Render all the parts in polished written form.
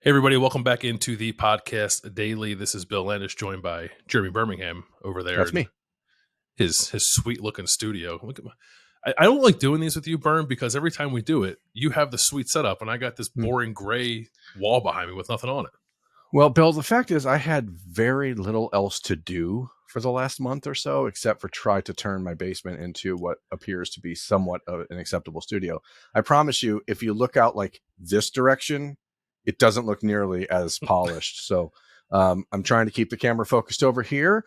Hey, everybody, welcome back into the podcast daily. This is Bill Landis, joined by Jeremy Birmingham over there That's in me. his sweet looking studio. Look at I don't like doing these with you, Birm, because every time we do it, you have the sweet setup, and I got this boring gray wall behind me with nothing on it. Well, Bill, the fact is I had very little else to do for the last month or so, except for try to turn my basement into what appears to be somewhat of an acceptable studio. I promise you, if you look out like this direction, it doesn't look nearly as polished. So I'm trying to keep the camera focused over here.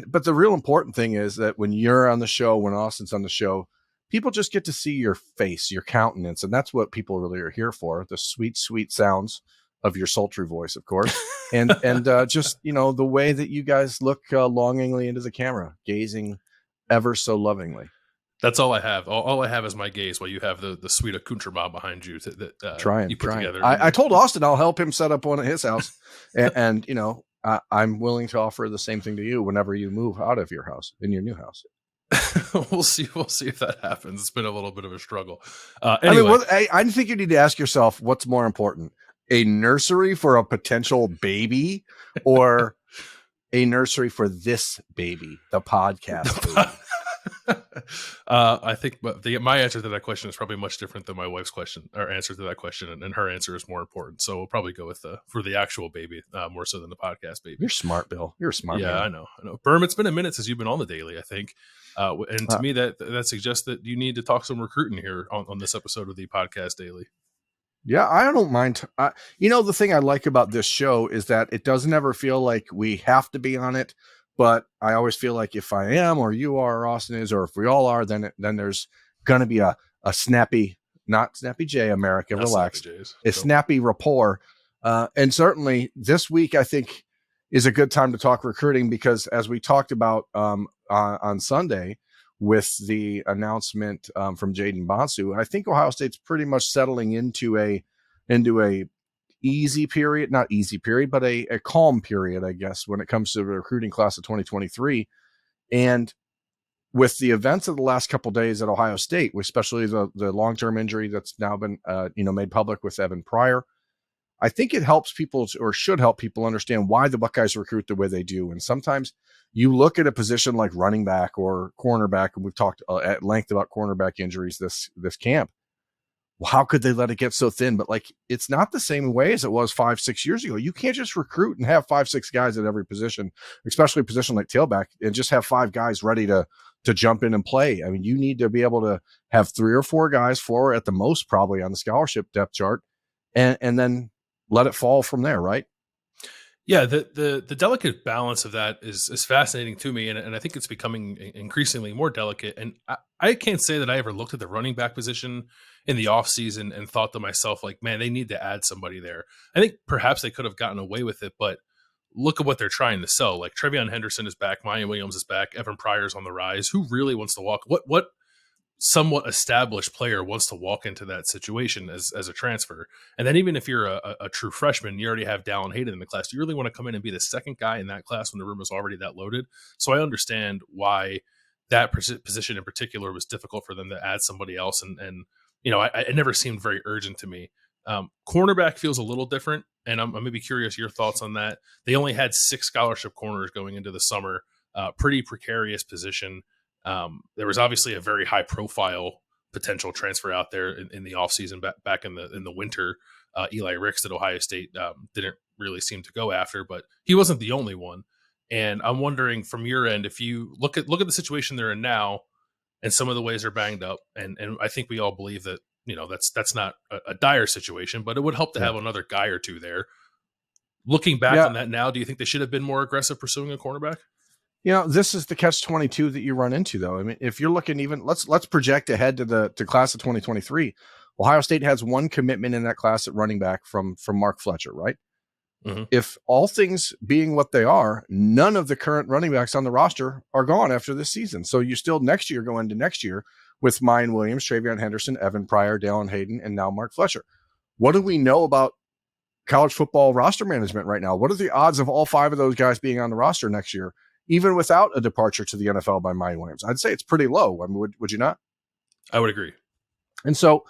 But the real important thing is that when you're on the show, when Austin's on the show, people just get to see your face, your countenance. And that's what people really are here for. The sweet, sweet sounds of your sultry voice, of course. And just, the way that you guys look longingly into the camera, gazing ever so lovingly. That's all I have. All I have is my gaze while you have the sweet accoutrement behind you that you put together. I told Austin I'll help him set up one at his house. and I'm willing to offer the same thing to you whenever you move out of your house, in your new house. We'll see if that happens. It's been a little bit of a struggle. Anyway. I think you need to ask yourself, what's more important? A nursery for a potential baby or a nursery for this baby, the podcast baby? I think my answer to that question is probably much different than my wife's question or answer to that question, and her answer is more important. So we'll probably go with for the actual baby more so than the podcast baby. You're smart, Bill. You're a smart. Yeah, man. I know. Berm, it's been a minute since you've been on the daily, I think, and to me that suggests that you need to talk some recruiting here on this episode of the podcast daily. Yeah, I don't mind. The thing I like about this show is that it doesn't ever feel like we have to be on it. But I always feel like if I am, or you are, or Austin is, or if we all are, then there's going to be a snappy, not Snappy J, America, relax, snappy rapport. And certainly this week, I think, is a good time to talk recruiting because as we talked about on Sunday with the announcement from Jaden Bonsu, I think Ohio State's pretty much settling into a easy period, not easy period, but a calm period, I guess, when it comes to the recruiting class of 2023. And with the events of the last couple of days at Ohio State, especially the long-term injury that's now been, made public with Evan Pryor, I think it helps people or should help people understand why the Buckeyes recruit the way they do. And sometimes you look at a position like running back or cornerback, and we've talked at length about cornerback injuries this camp. Well, how could they let it get so thin? But it's not the same way as it was 5-6 years ago. You can't just recruit and have 5-6 guys at every position, especially a position like tailback, and just have 5 guys ready to jump in and play. I mean, you need to be able to have 3 or 4 guys, 4 at the most probably on the scholarship depth chart, and then let it fall from there, right? Yeah, the delicate balance of that is fascinating to me, and I think it's becoming increasingly more delicate. And I can't say that I ever looked at the running back position in the offseason and thought to myself, like, man, they need to add somebody there. I think perhaps they could have gotten away with it, but look at what they're trying to sell. Like, Trevion Henderson is back, Mayan Williams is back, Evan Pryor's on the rise. Who really wants to walk? What somewhat established player wants to walk into that situation as a transfer? And then even if you're a true freshman, you already have Dallin Hayden in the class. Do you really want to come in and be the second guy in that class when the room is already that loaded? So I understand why that position in particular was difficult for them to add somebody else. And it never seemed very urgent to me. Cornerback feels a little different, and I'm maybe curious your thoughts on that. They only had 6 scholarship corners going into the summer, pretty precarious position. There was obviously a very high profile potential transfer out there in the offseason back in the winter. Eli Ricks at Ohio State didn't really seem to go after, but he wasn't the only one. And I'm wondering from your end, if you look at the situation they're in now and some of the ways they're banged up, and I think we all believe that, that's not a dire situation, but it would help to have another guy or two there. Looking back on that now, do you think they should have been more aggressive pursuing a cornerback? This is the catch-22 that you run into, though. I mean, if you're looking let's project ahead to class of 2023. Ohio State has one commitment in that class at running back from Mark Fletcher, right? Mm-hmm. If all things being what they are, none of the current running backs on the roster are gone after this season. So you still next year go into next year with Mayan Williams, Trevion Henderson, Evan Pryor, Dallin Hayden, and now Mark Fletcher. What do we know about college football roster management right now? What are the odds of all 5 of those guys being on the roster next year, even without a departure to the NFL by Mayan Williams? I'd say it's pretty low. I mean, would you not? I would agree. And so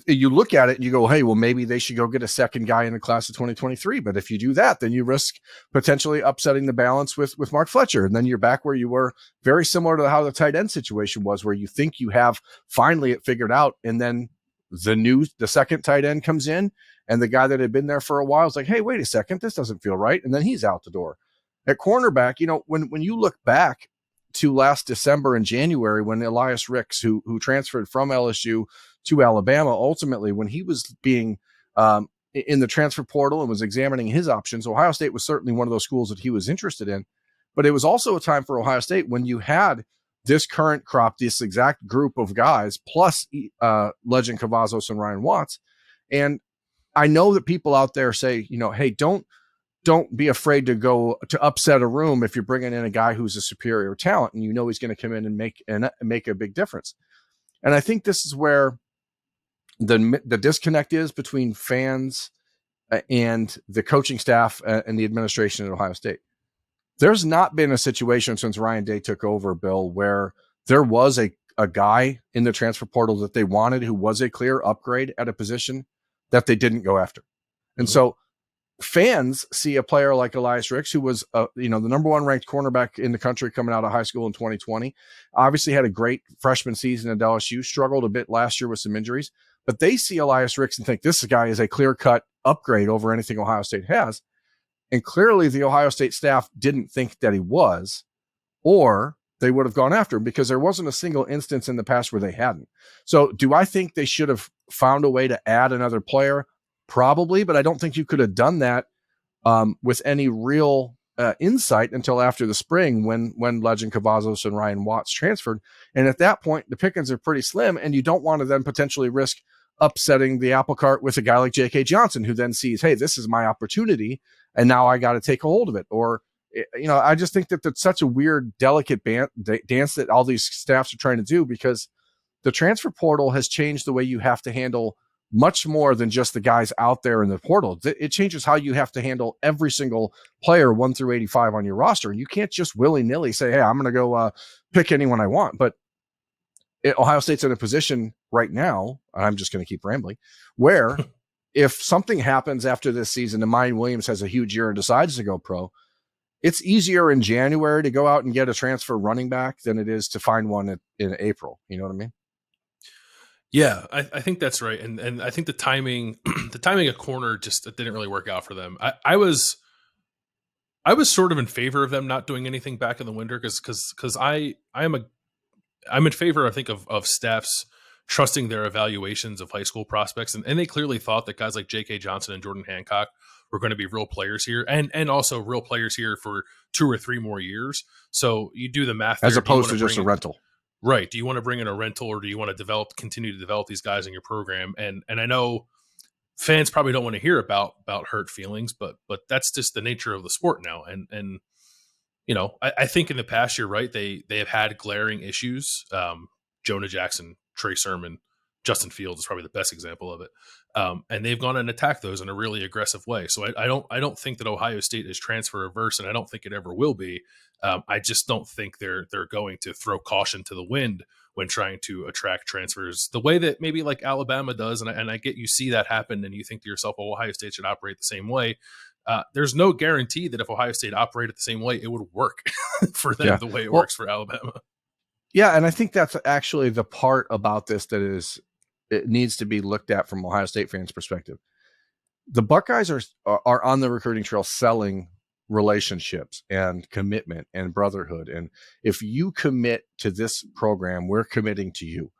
you look at it and you go, hey, well, maybe they should go get a second guy in the class of 2023. But if you do that, then you risk potentially upsetting the balance with Mark Fletcher. And then you're back where you were, very similar to how the tight end situation was, where you think you have finally it figured out. And then the second tight end comes in, and the guy that had been there for a while is like, hey, wait a second, this doesn't feel right. And then he's out the door. At cornerback, when you look back to last December and January, when Elias Ricks, who transferred from LSU to Alabama, ultimately, when he was being in the transfer portal and was examining his options, Ohio State was certainly one of those schools that he was interested in. But it was also a time for Ohio State when you had this current crop, this exact group of guys, plus Legend Cavazos and Ryan Watts. And I know that people out there say, hey, don't be afraid to go to upset a room if you're bringing in a guy who's a superior talent and he's going to come in and make a big difference. And I think this is where the disconnect is between fans and the coaching staff and the administration at Ohio State. There's not been a situation since Ryan Day took over, Bill, where there was a guy in the transfer portal that they wanted who was a clear upgrade at a position that they didn't go after. And so fans see a player like Elias Ricks, who was the number one ranked cornerback in the country coming out of high school in 2020, obviously had a great freshman season at LSU, struggled a bit last year with some injuries, but they see Elias Ricks and think this guy is a clear-cut upgrade over anything Ohio State has. And clearly the Ohio State staff didn't think that he was, or they would have gone after him, because there wasn't a single instance in the past where they hadn't. So do I think they should have found a way to add another player? Probably, but I don't think you could have done that with any real insight until after the spring when Legend Cavazos and Ryan Watts transferred. And at that point, the pickings are pretty slim, and you don't want to then potentially risk upsetting the apple cart with a guy like J.K. Johnson, who then sees, hey, this is my opportunity, and now I got to take a hold of it. Or, I just think that that's such a weird, delicate dance that all these staffs are trying to do, because the transfer portal has changed the way you have to handle much more than just the guys out there in the portal. It changes how you have to handle every single player 1 through 85 on your roster. And you can't just willy-nilly say, hey, I'm going to go pick anyone I want. But Ohio State's in a position right now, I'm just going to keep rambling, where if something happens after this season and Mayan Williams has a huge year and decides to go pro, it's easier in January to go out and get a transfer running back than it is to find one in April. You know what I mean? Yeah, I think that's right. And I think the timing of corner just didn't really work out for them. I was sort of in favor of them not doing anything back in the winter, because I'm in favor, I think, of staffs trusting their evaluations of high school prospects. And they clearly thought that guys like J.K. Johnson and Jordan Hancock were going to be real players here, and also real players here for 2 or 3 more years. So you do the math as opposed to just a rental. Right. Do you want to bring in a rental, or do you want to continue to develop these guys in your program? And I know fans probably don't want to hear about hurt feelings, but that's just the nature of the sport now. And I think in the past, you're right. They have had glaring issues. Jonah Jackson, Trey Sermon, Justin Fields is probably the best example of it. And they've gone and attacked those in a really aggressive way. So I don't think that Ohio State is transfer averse, and I don't think it ever will be. I just don't think they're going to throw caution to the wind when trying to attract transfers the way that maybe like Alabama does. And I get you see that happen, and you think to yourself, well, Ohio State should operate the same way. There's no guarantee that if Ohio State operated the same way, it would work for them the way it works for Alabama. Yeah, and I think that's actually the part about this it needs to be looked at from Ohio State fans' perspective. The Buckeyes are on the recruiting trail selling relationships and commitment and brotherhood. And if you commit to this program, we're committing to you.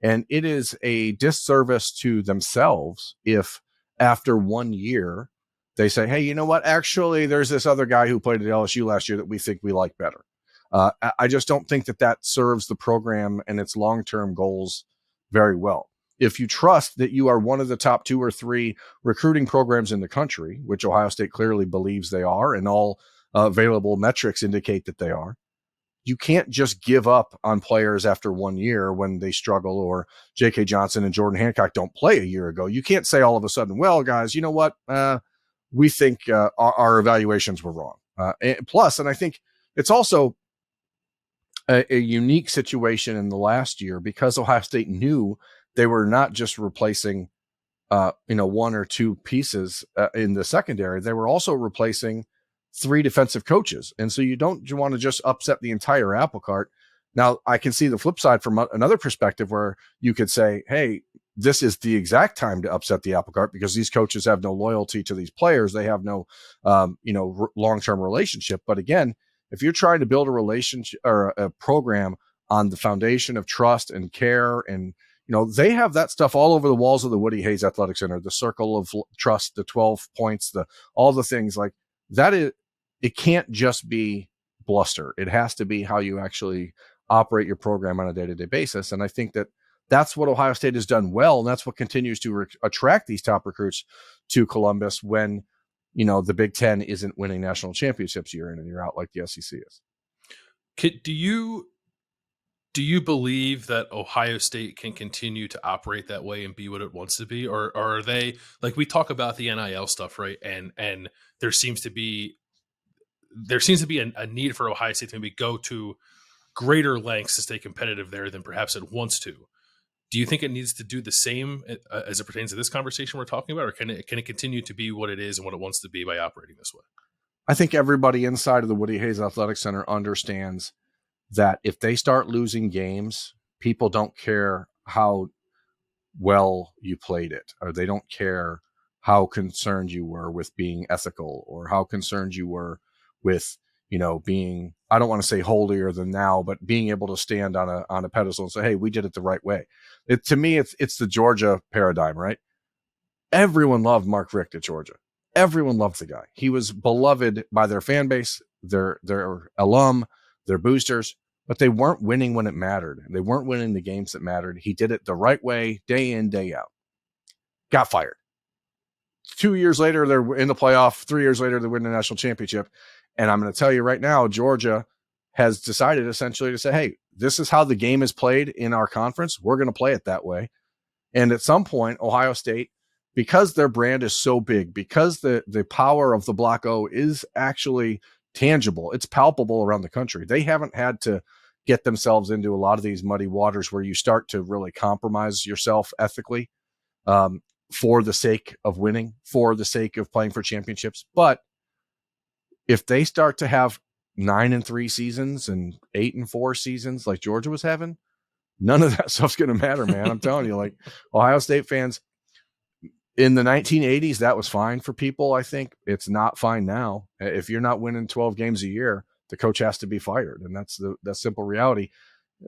And it is a disservice to themselves if after 1 year they say, hey, you know what? Actually, there's this other guy who played at LSU last year that we think we like better. I just don't think that serves the program and its long-term goals very well. If you trust that you are one of the top 2 or 3 recruiting programs in the country, which Ohio State clearly believes they are, and all available metrics indicate that they are, you can't just give up on players after 1 year when they struggle, or J.K. Johnson and Jordan Hancock don't play a year ago. You can't say all of a sudden, well, guys, you know what? We think our evaluations were wrong. And I think it's also a unique situation in the last year, because Ohio State knew they were not just replacing, one or two pieces in the secondary. They were also replacing 3 defensive coaches. And so you want to just upset the entire apple cart. Now, I can see the flip side from another perspective where you could say, hey, this is the exact time to upset the apple cart because these coaches have no loyalty to these players. They have no, long-term relationship. But again, if you're trying to build a relationship or a program on the foundation of trust and care, and they have that stuff all over the walls of the Woody Hayes Athletic Center, the circle of trust, the 12 points, all the things like that. It can't just be bluster. It has to be how you actually operate your program on a day-to-day basis. And I think that's what Ohio State has done well. And that's what continues to attract these top recruits to Columbus when, the Big Ten isn't winning national championships year in and year out like the SEC is. Do you believe that Ohio State can continue to operate that way and be what it wants to be? Or are they, like, we talk about the NIL stuff, right? And there seems to be a need for Ohio State to maybe go to greater lengths to stay competitive there than perhaps it wants to. Do you think it needs to do the same as it pertains to this conversation we're talking about, or can it continue to be what it is and what it wants to be by operating this way? I think everybody inside of the Woody Hayes Athletic Center understands that if they start losing games, people don't care how well you played it, or they don't care how concerned you were with being ethical, or how concerned you were with, being, I don't want to say holier than thou, but being able to stand on a pedestal and say, hey, we did it the right way. To me, it's the Georgia paradigm, right? Everyone loved Mark Richt at Georgia. Everyone loved the guy. He was beloved by their fan base, their alum, their boosters, but they weren't winning when it mattered. They weren't winning the games that mattered. He did it the right way, day in, day out. Got fired. 2 years later, they're in the playoff. 3 years later, they win the national championship. And I'm going to tell you right now, Georgia has decided essentially to say, hey, this is how the game is played in our conference. We're going to play it that way. And at some point, Ohio State, because their brand is so big, because the power of the Block O is actually tangible, it's palpable around the country. They haven't had to get themselves into a lot of these muddy waters where you start to really compromise yourself ethically for the sake of winning, for the sake of playing for championships. But if they start to have 9-3 seasons and 8-4 seasons like Georgia was having, none of that stuff's going to matter, man. I'm telling you, like, Ohio State fans in the 1980s, that was fine for people. I think it's not fine now. If you're not winning 12 games a year, the coach has to be fired. And that's the simple reality.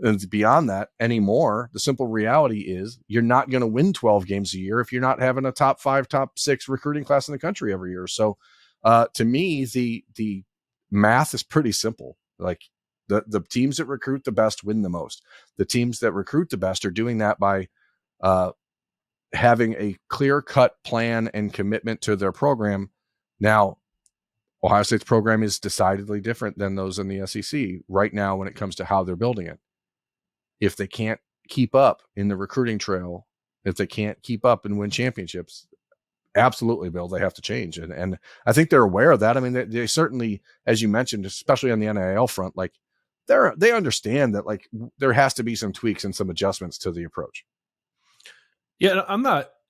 And beyond that anymore, the simple reality is you're not going to win 12 games a year if you're not having a top 5, top 6 recruiting class in the country every year. So to me, the math is pretty simple. Like, the teams that recruit the best win the most. The teams that recruit the best are doing that by having a clear-cut plan and commitment to their program. Now, Ohio State's program is decidedly different than those in the SEC right now when it comes to how they're building it. If they can't keep up in the recruiting trail, if they can't keep up and win championships, absolutely, Bill, they have to change. And I think they're aware of that. I mean, they certainly, as you mentioned, especially on the NIL front, like, they understand that, like, there has to be some tweaks and some adjustments to the approach. Yeah,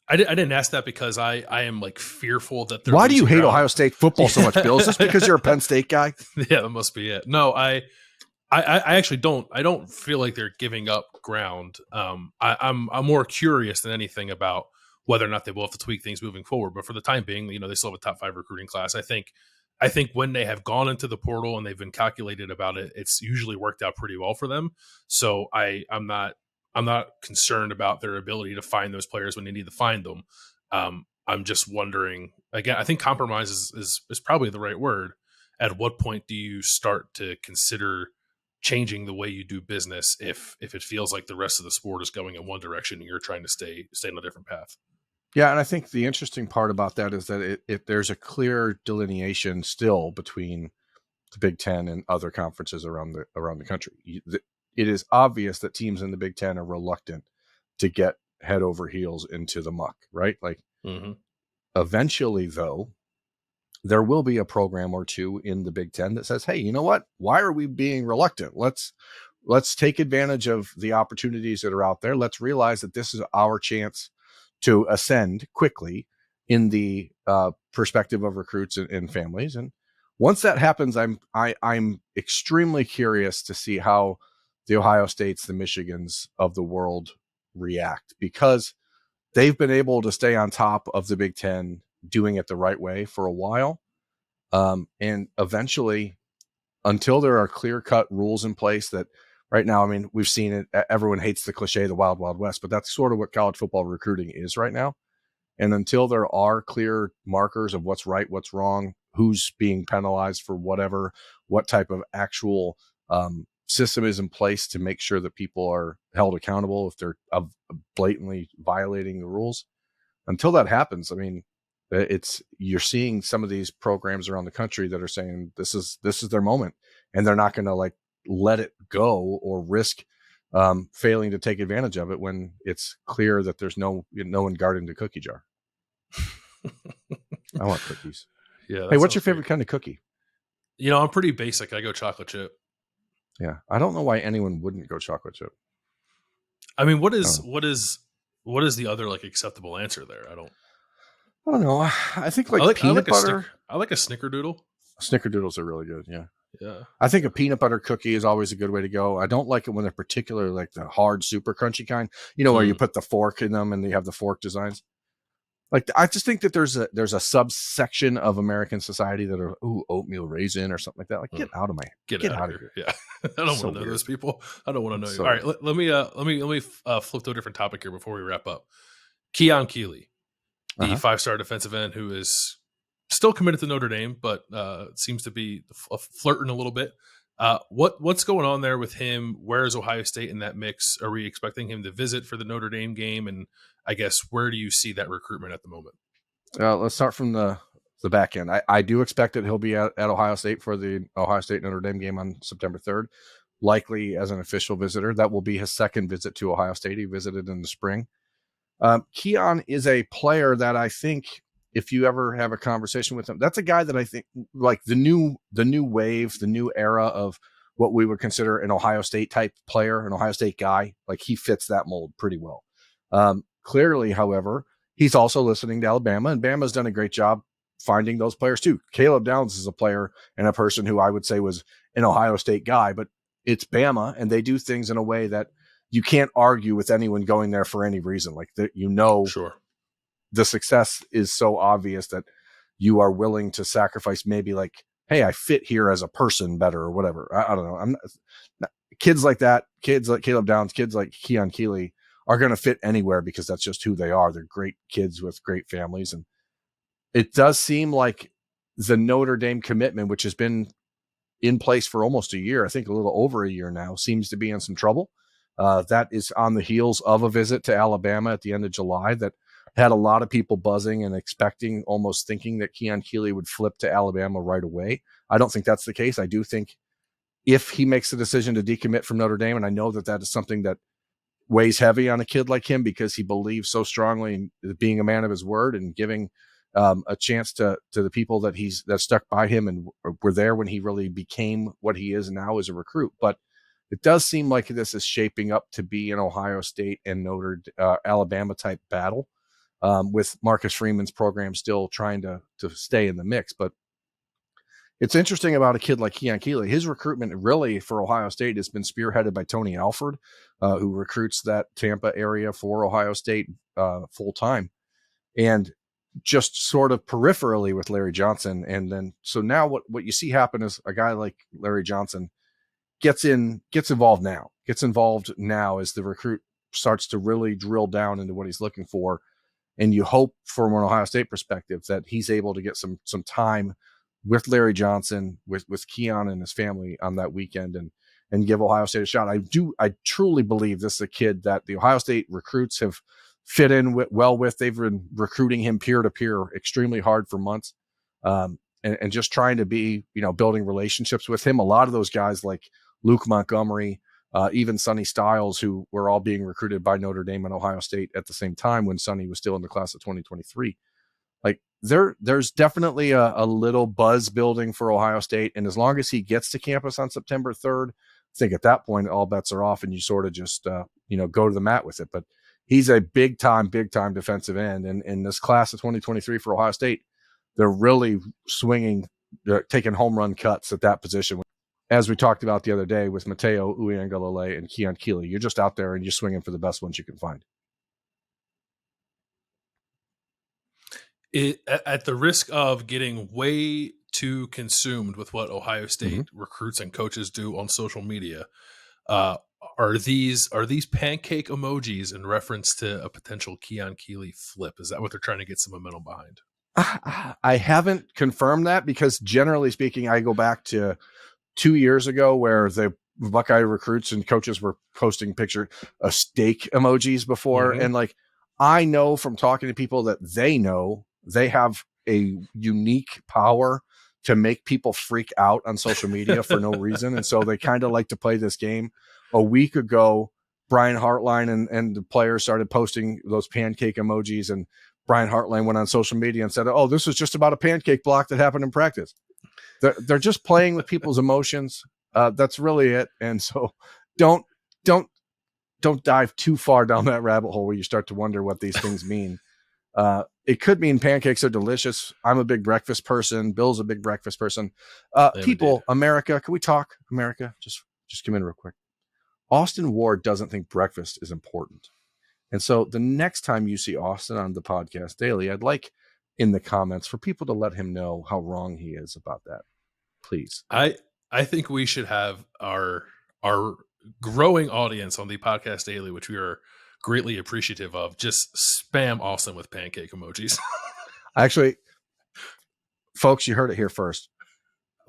I didn't ask that because I am, like, fearful that they're. Why do you hate Ohio State football so much, Bill? Is this because you're a Penn State guy? Yeah, that must be it. No, I actually don't. I don't feel like they're giving up ground. I'm more curious than anything about whether or not they will have to tweak things moving forward. But for the time being, they still have a top 5 recruiting class. I think when they have gone into the portal and they've been calculated about it, it's usually worked out pretty well for them. So I'm not concerned about their ability to find those players when they need to find them. I'm just wondering, again, I think compromise is probably the right word. At what point do you start to consider changing the way you do business if it feels like the rest of the sport is going in one direction and you're trying to stay on a different path? Yeah, and I think the interesting part about that is that there's a clear delineation still between the Big Ten and other conferences around the country. It is obvious that teams in the Big Ten are reluctant to get head over heels into the muck, right? Like, Eventually, though, there will be a program or two in the Big Ten that says, hey, you know what? Why are we being reluctant? Let's let's take advantage of the opportunities that are out there. Let's realize that this is our chance to ascend quickly in the perspective of recruits and families. And once that happens, I'm extremely curious to see how the Ohio States, the Michigans of the world react, because they've been able to stay on top of the Big Ten, doing it the right way for a while. And eventually, until there are clear-cut rules in place that right now, I mean, we've seen it. Everyone hates the cliche, the wild, wild west, but that's sort of what college football recruiting is right now. And until there are clear markers of what's right, what's wrong, who's being penalized for whatever, what type of actual system is in place to make sure that people are held accountable if they're blatantly violating the rules. Until that happens, I mean, you're seeing some of these programs around the country that are saying this is their moment, and they're not going to like let it go or risk failing to take advantage of it when it's clear that there's no one guarding the cookie jar. I want cookies. Yeah. Hey, what's your favorite kind of cookie? I'm pretty basic. I go chocolate chip. Yeah, I don't know why anyone wouldn't go chocolate chip. I mean, what is the other like acceptable answer there? I don't know. I think like peanut butter. I like a snickerdoodle. Snickerdoodles are really good. Yeah. Yeah. I think a peanut butter cookie is always a good way to go. I don't like it when they're particularly like the hard, super crunchy kind, where you put the fork in them and they have the fork designs. Like, I just think that there's a subsection of American society that are, oatmeal raisin or something like that. Like, get out of here. Yeah. I don't want to know those people. I don't want to know you. All right. Let me flip to a different topic here before we wrap up. Keon Keeley, the 5-star defensive end who is still committed to Notre Dame, but seems to be flirting a little bit. What's going on there with him? Where is Ohio State in that mix? Are we expecting him to visit for the Notre Dame game? And I guess, where do you see that recruitment at the moment? Let's start from the back end. I do expect that he'll be at Ohio State for the Ohio State Notre Dame game on September 3rd, likely as an official visitor. That will be his second visit to Ohio State. He visited in the spring. Keon is a player that I think, if you ever have a conversation with him, that's a guy that I think, like the new wave, the new era of what we would consider an Ohio State type player, an Ohio State guy. Like, he fits that mold pretty well. Clearly, however, he's also listening to Alabama, and Bama's done a great job finding those players too. Caleb Downs is a player and a person who I would say was an Ohio State guy, but it's Bama, and they do things in a way that you can't argue with anyone going there for any reason. Like, sure, the success is so obvious that you are willing to sacrifice maybe like, hey, I fit here as a person better or whatever. I don't know. Kids like that, kids like Caleb Downs, kids like Keon Keeley are going to fit anywhere because that's just who they are. They're great kids with great families. And it does seem like the Notre Dame commitment, which has been in place for almost a year, I think a little over a year now, seems to be in some trouble. That is on the heels of a visit to Alabama at the end of July that had a lot of people buzzing and expecting, almost thinking that Keon Keeley would flip to Alabama right away. I don't think that's the case. I do think if he makes the decision to decommit from Notre Dame, and I know that is something that weighs heavy on a kid like him because he believes so strongly in being a man of his word and giving a chance to the people that stuck by him and were there when he really became what he is now as a recruit. But it does seem like this is shaping up to be an Ohio State and Alabama type battle, with Marcus Freeman's program still trying to stay in the mix. But it's interesting about a kid like Keon Keeley. His recruitment really for Ohio State has been spearheaded by Tony Alford, who recruits that Tampa area for Ohio State full time, and just sort of peripherally with Larry Johnson. And then, so now what you see happen is a guy like Larry Johnson gets involved now as the recruit starts to really drill down into what he's looking for. And you hope from an Ohio State perspective that he's able to get some time with Larry Johnson, with Keon and his family on that weekend and give Ohio State a shot. I truly believe this is a kid that the Ohio State recruits have fit in well with. They've been recruiting him peer to peer extremely hard for months. And just trying to be, building relationships with him. A lot of those guys like Luke Montgomery, even Sonny Styles, who were all being recruited by Notre Dame and Ohio State at the same time when Sonny was still in the class of 2023. Like, there's definitely a little buzz building for Ohio State. And as long as he gets to campus on September 3rd, think at that point all bets are off, and you sort of just go to the mat with it. But he's a big time defensive end, and in this class of 2023 for Ohio State, they're really swinging, taking home run cuts at that position. As we talked about the other day with Mateo Uiagalelei and Keon Keeley, you're just out there and you're swinging for the best ones you can find. At the risk of getting way too consumed with what Ohio State recruits and coaches do on social media, are these pancake emojis in reference to a potential Keon Keeley flip? Is that what they're trying to get some momentum behind? I haven't confirmed that, because generally speaking, I go back to 2 years ago where the Buckeye recruits and coaches were posting steak emojis before. And like, I know from talking to people that they have a unique power to make people freak out on social media for no reason. And so they kind of like to play this game. A week ago, Brian Hartline and the players started posting those pancake emojis, and Brian Hartline went on social media and said, "Oh, this was just about a pancake block that happened in practice." They're just playing with people's emotions. That's really it. And so don't dive too far down that rabbit hole where you start to wonder what these things mean. It could mean pancakes are delicious. I'm a big breakfast person. Bill's a big breakfast person. People, America, can we talk? America, just come in real quick. Austin Ward doesn't think breakfast is important. And so the next time you see Austin on the podcast daily, I'd like in the comments for people to let him know how wrong he is about that. Please. I think we should have our growing audience on the podcast daily, which we are greatly appreciative of, just spam Austin with pancake emojis. Actually, folks, you heard it here first.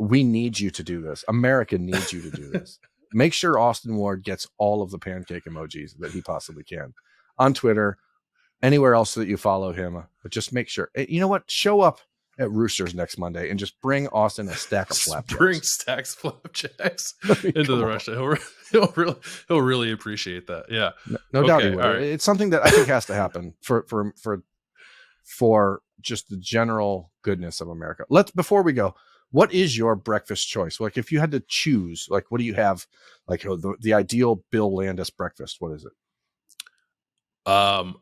We need you to do this. America needs you to do this. Make sure Austin Ward gets all of the pancake emojis that he possibly can on Twitter, anywhere else that you follow him. But just make sure. You know what? Show up at Roosters next Monday and just bring Austin a stack of flapjacks. Bring stacks of flapjacks into the rush. He'll really appreciate that. Yeah, no doubt he will. Right. It's something that I think has to happen for just the general goodness of America. Before we go, what is your breakfast choice? Like, if you had to choose, like, what do you have? Like, the ideal Bill Landis breakfast. What is it? I'm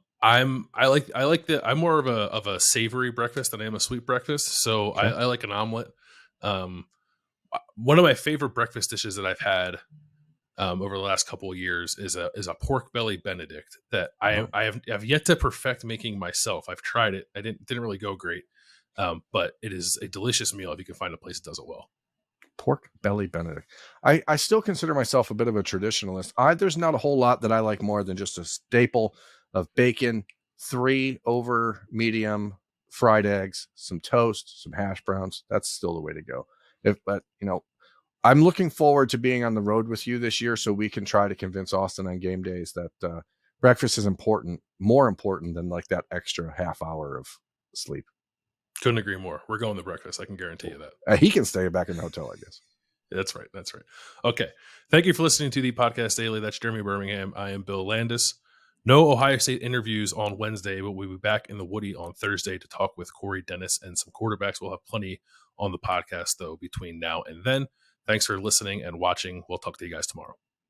more of a savory breakfast than I am a sweet breakfast. So okay. I like an omelet. One of my favorite breakfast dishes that I've had over the last couple of years is a pork belly Benedict that I have yet to perfect making myself. I've tried it. I didn't really go great. But it is a delicious meal if you can find a place that does it well. Pork belly Benedict. I still consider myself a bit of a traditionalist. There's not a whole lot that I like more than just a staple of bacon, 3 over medium fried eggs, some toast, some hash browns. That's still the way to go. But I'm looking forward to being on the road with you this year, so we can try to convince Austin on game days that breakfast is more important than like that extra half hour of sleep. Couldn't agree more. We're going to breakfast. I can guarantee you that. He can stay back in the hotel, I guess. That's right. Okay. Thank you for listening to the podcast daily. That's Jeremy Birmingham. I am Bill Landis. No Ohio State interviews on Wednesday, but we'll be back in the Woody on Thursday to talk with Corey Dennis and some quarterbacks. We'll have plenty on the podcast, though, between now and then. Thanks for listening and watching. We'll talk to you guys tomorrow.